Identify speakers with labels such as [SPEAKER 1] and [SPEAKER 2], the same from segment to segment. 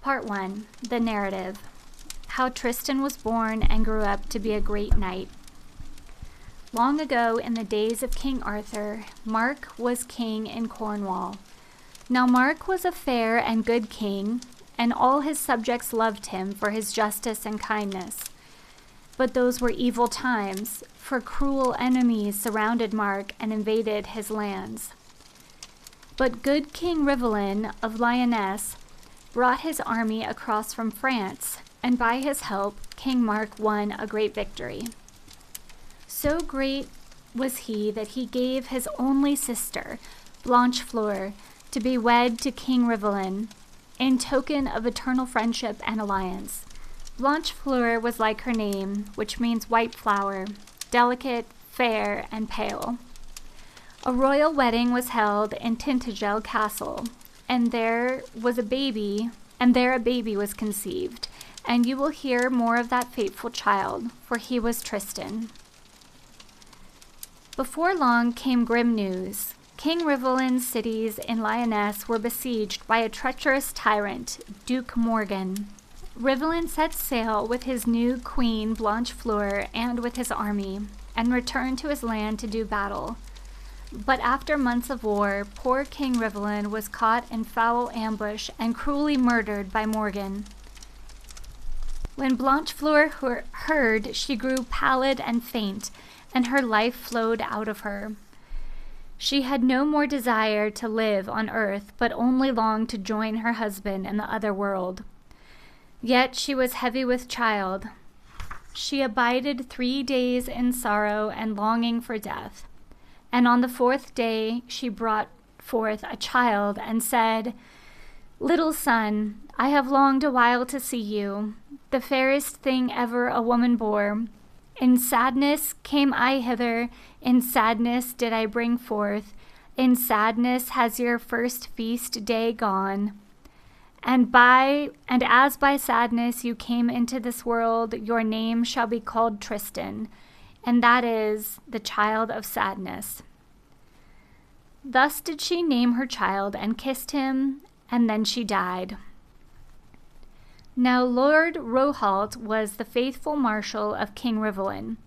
[SPEAKER 1] Part 1. The Narrative. How Tristan was born and grew up to be a great knight. Long ago, in the days of King Arthur, Mark was king in Cornwall. Now Mark was a fair and good king, and all his subjects loved him for his justice and kindness. But those were evil times, for cruel enemies surrounded Mark and invaded his lands. But good King Rivalen of Lyonesse brought his army across from France, and by his help, King Mark won a great victory. So great was he that he gave his only sister, Blanchefleur, to be wed to King Rivalen, in token of eternal friendship and alliance. Blanchefleur was like her name, which means white flower, delicate, fair, and pale. A royal wedding was held in Tintagel Castle, and there a baby was conceived, and you will hear more of that fateful child, for he was Tristan. Before long came grim news. King Rivalen's cities in Lyonesse were besieged by a treacherous tyrant, Duke Morgan. Rivalen set sail with his new queen Blanchefleur and with his army, and returned to his land to do battle. But after months of war, poor King Rivalen was caught in foul ambush and cruelly murdered by Morgan. When Blanchefleur heard, she grew pallid and faint, and her life flowed out of her. She had no more desire to live on earth, but only longed to join her husband in the other world. Yet she was heavy with child. She abided 3 days in sorrow and longing for death. And on the 4th day she brought forth a child and said, "Little son, I have longed a while to see you, the fairest thing ever a woman bore. In sadness came I hither, in sadness did I bring forth, in sadness has your first feast day gone. And as by sadness you came into this world, your name shall be called Tristan, and that is the child of sadness." Thus did she name her child and kissed him, and then she died. Now Lord Rohalt was the faithful marshal of King Rivalen,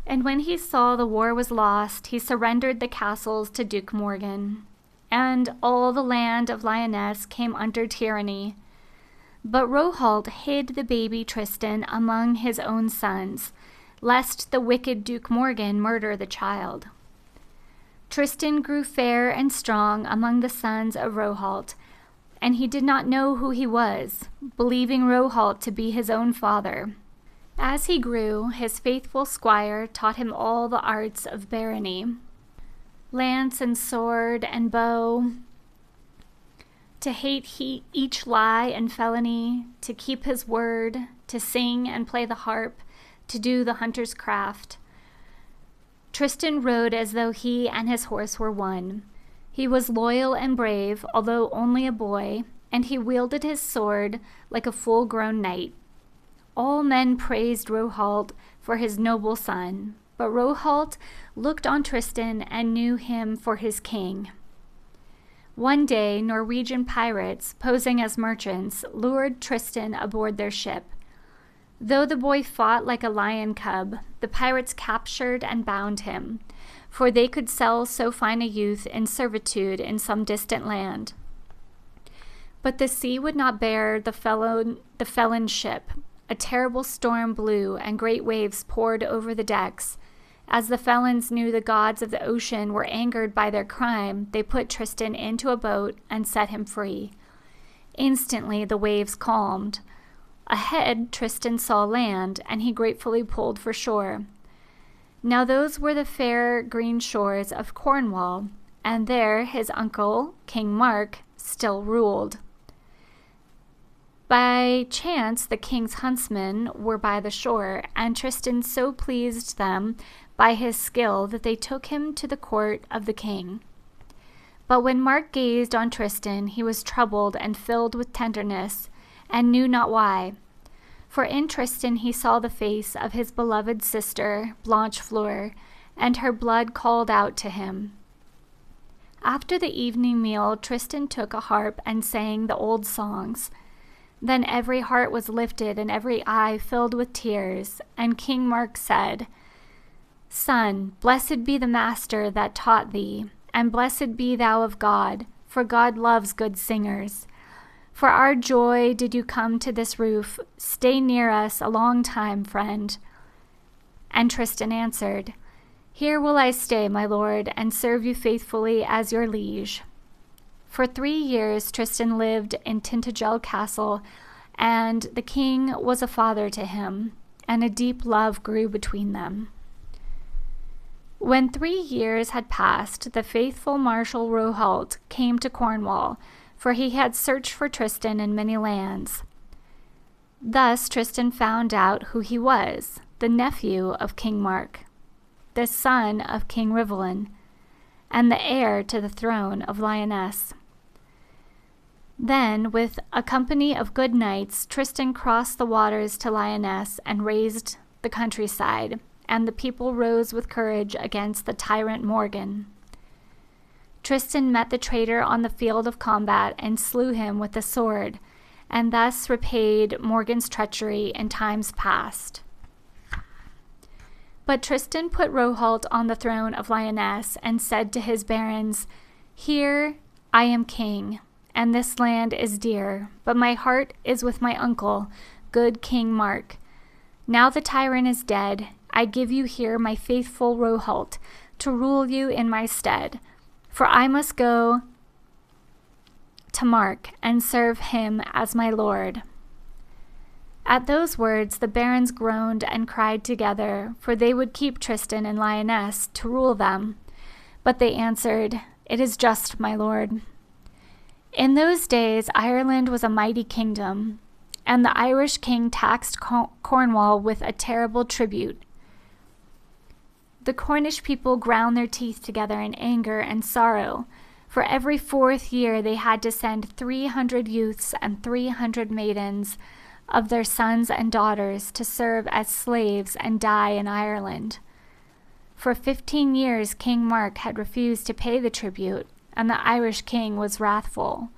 [SPEAKER 1] and when he saw the war was lost, he surrendered the castles to Duke Morgan, and all the land of Lyonesse came under tyranny. But Rohalt hid the baby Tristan among his own sons, lest the wicked Duke Morgan murder the child. Tristan grew fair and strong among the sons of Rohalt, and he did not know who he was, believing Rohalt to be his own father. As he grew, his faithful squire taught him all the arts of barony, lance and sword and bow, to hate each lie and felony, to keep his word, to sing and play the harp, to do the hunter's craft. Tristan rode as though he and his horse were one. He was loyal and brave, although only a boy, and he wielded his sword like a full-grown knight. All men praised Rohalt for his noble son, but Rohalt looked on Tristan and knew him for his king. One day, Norwegian pirates, posing as merchants, lured Tristan aboard their ship. Though the boy fought like a lion cub, the pirates captured and bound him, for they could sell so fine a youth in servitude in some distant land. But the sea would not bear the felon ship. A terrible storm blew, and great waves poured over the decks. As the felons knew the gods of the ocean were angered by their crime, they put Tristan into a boat and set him free. Instantly the waves calmed. Ahead, Tristan saw land, and he gratefully pulled for shore. Now those were the fair green shores of Cornwall, and there his uncle, King Mark, still ruled. By chance the king's huntsmen were by the shore, and Tristan so pleased them by his skill that they took him to the court of the king. But when Mark gazed on Tristan, he was troubled and filled with tenderness, and knew not why. For in Tristan he saw the face of his beloved sister, Blanchefleur, and her blood called out to him. After the evening meal, Tristan took a harp and sang the old songs. Then every heart was lifted and every eye filled with tears, and King Mark said, Son, blessed be the master that taught thee, and blessed be thou of God, for God loves good singers. For our joy did you come to this roof. Stay near us a long time, friend. And Tristan answered, Here will I stay, my lord, and serve you faithfully as your liege. For 3 years Tristan lived in Tintagel Castle, and the king was a father to him, and a deep love grew between them. When 3 years had passed, the faithful Marshal Rohault came to Cornwall, for he had searched for Tristan in many lands. Thus Tristan found out who he was, the nephew of King Mark, the son of King Rivalen, and the heir to the throne of Lyonesse. Then, with a company of good knights, Tristan crossed the waters to Lyonesse and razed the countryside, and the people rose with courage against the tyrant Morgan. Tristan met the traitor on the field of combat and slew him with the sword, and thus repaid Morgan's treachery in times past. But Tristan put Rohault on the throne of Lyonesse and said to his barons, Here I am king, and this land is dear, but my heart is with my uncle, good King Mark. Now the tyrant is dead, I give you here my faithful Rohault to rule you in my stead, for I must go to Mark and serve him as my lord. At those words the barons groaned and cried together, for they would keep Tristan and Lyonesse to rule them. But they answered, It is just, my lord. In those days Ireland was a mighty kingdom, and the Irish king taxed Cornwall with a terrible tribute. The Cornish people ground their teeth together in anger and sorrow. For every 4th year they had to send 300 youths and 300 maidens of their sons and daughters to serve as slaves and die in Ireland. For 15 years King Mark had refused to pay the tribute, and the Irish king was wrathful.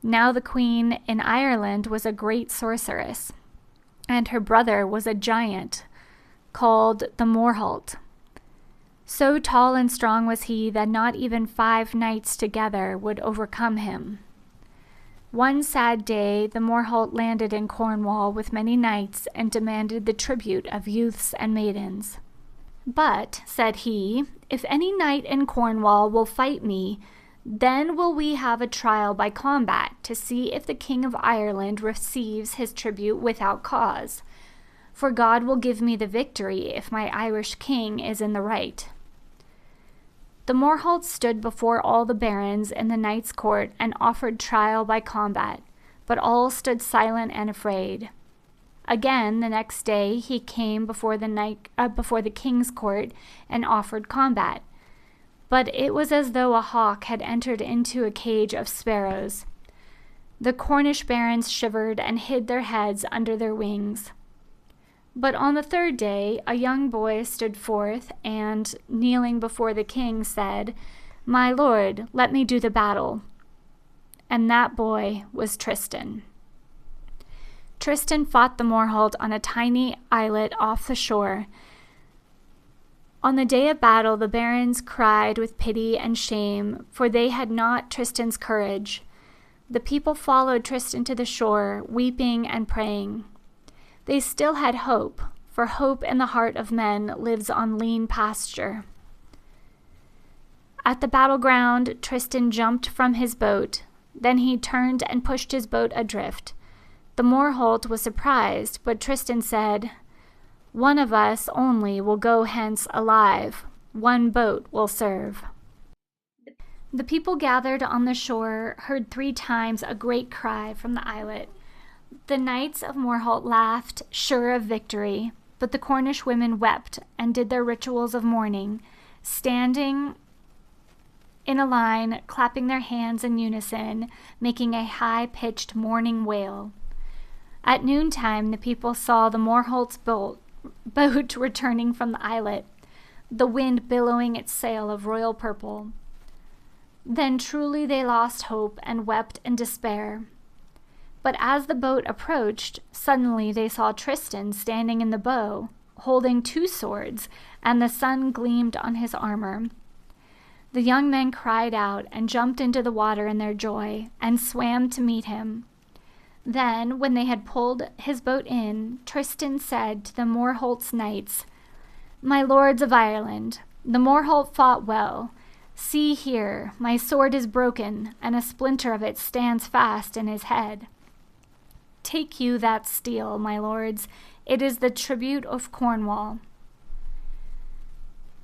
[SPEAKER 1] Now the queen in Ireland was a great sorceress, and her brother was a giant called the Morholt. So tall and strong was he that not even 5 knights together would overcome him. One sad day the Morholt landed in Cornwall with many knights and demanded the tribute of youths and maidens. But, said he, if any knight in Cornwall will fight me, then will we have a trial by combat to see if the King of Ireland receives his tribute without cause. For God will give me the victory if my Irish king is in the right. The Morholt stood before all the barons in the knight's court and offered trial by combat, but all stood silent and afraid. Again, the next day he came before the king's court and offered combat. But it was as though a hawk had entered into a cage of sparrows. The Cornish barons shivered and hid their heads under their wings. But on the 3rd day a young boy stood forth and, kneeling before the king, said, My lord, let me do the battle. And that boy was Tristan. Tristan fought the Morholt on a tiny islet off the shore. On the day of battle the barons cried with pity and shame, for they had not Tristan's courage. The people followed Tristan to the shore, weeping and praying. They still had hope, for hope in the heart of men lives on lean pasture. At the battleground, Tristan jumped from his boat. Then he turned and pushed his boat adrift. The Morholt was surprised, but Tristan said, One of us only will go hence alive. One boat will serve. The people gathered on the shore heard 3 times a great cry from the islet. The knights of Morholt laughed, sure of victory, but the Cornish women wept and did their rituals of mourning, standing in a line, clapping their hands in unison, making a high-pitched mourning wail. At noontime the people saw the Morholt's boat returning from the islet, the wind billowing its sail of royal purple. Then truly they lost hope and wept in despair. But as the boat approached, suddenly they saw Tristan standing in the bow, holding 2 swords, and the sun gleamed on his armor. The young men cried out and jumped into the water in their joy and swam to meet him. Then, when they had pulled his boat in, Tristan said to the Morholt's knights, "My lords of Ireland, the Morholt fought well. See here, my sword is broken, and a splinter of it stands fast in his head. Take you that steel, my lords. It is the tribute of Cornwall."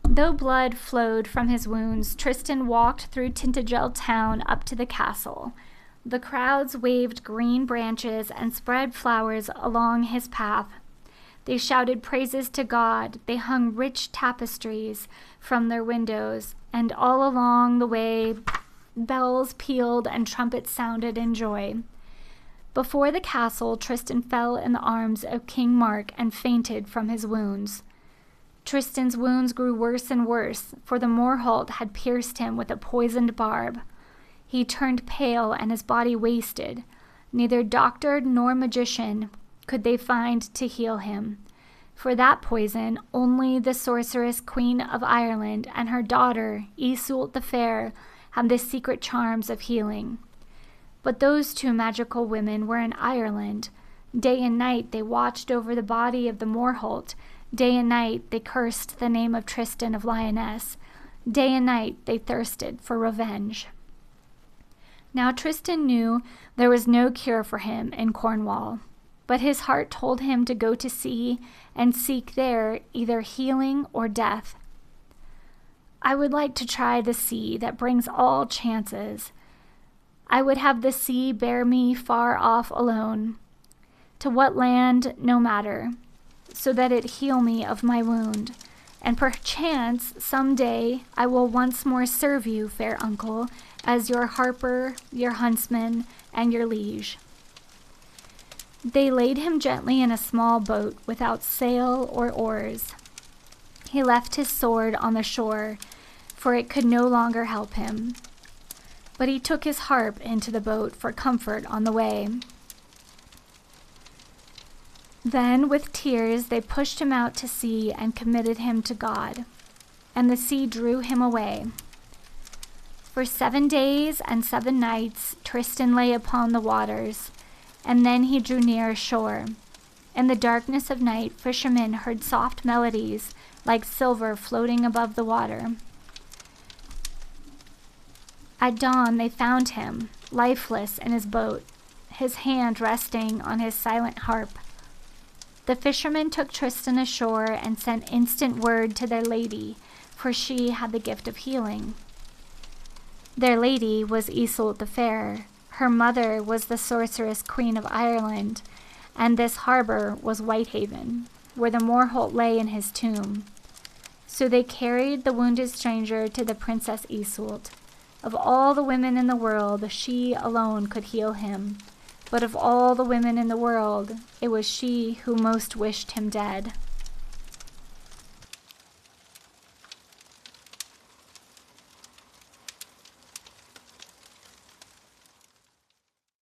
[SPEAKER 1] Though blood flowed from his wounds, Tristan walked through Tintagel town up to the castle. The crowds waved green branches and spread flowers along his path. They shouted praises to God. They hung rich tapestries from their windows, and all along the way bells pealed and trumpets sounded in joy. Before the castle, Tristan fell in the arms of King Mark and fainted from his wounds. Tristan's wounds grew worse and worse, for the Morholt had pierced him with a poisoned barb. He turned pale and his body wasted. Neither doctor nor magician could they find to heal him. For that poison, only the sorceress Queen of Ireland and her daughter, Iseult the Fair, had the secret charms of healing. But those 2 magical women were in Ireland. Day and night they watched over the body of the Morholt. Day and night they cursed the name of Tristan of Lyonesse. Day and night they thirsted for revenge. Now Tristan knew there was no cure for him in Cornwall, but his heart told him to go to sea and seek there either healing or death. "I would like to try the sea that brings all chances. I would have the sea bear me far off alone, to what land no matter, so that it heal me of my wound, and perchance some day I will once more serve you, fair uncle, as your harper, your huntsman, and your liege." They laid him gently in a small boat without sail or oars. He left his sword on the shore, for it could no longer help him. But he took his harp into the boat for comfort on the way. Then, with tears, they pushed him out to sea and committed him to God, and the sea drew him away. For 7 days and 7 nights Tristan lay upon the waters, and then he drew near shore. In the darkness of night, fishermen heard soft melodies like silver floating above the water. At dawn they found him, lifeless in his boat, his hand resting on his silent harp. The fishermen took Tristan ashore and sent instant word to their lady, for she had the gift of healing. Their lady was Iseult the Fair. Her mother was the sorceress Queen of Ireland, and this harbor was Whitehaven, where the Morholt lay in his tomb. So they carried the wounded stranger to the Princess Iseult. Of all the women in the world, she alone could heal him. But of all the women in the world, it was she who most wished him dead.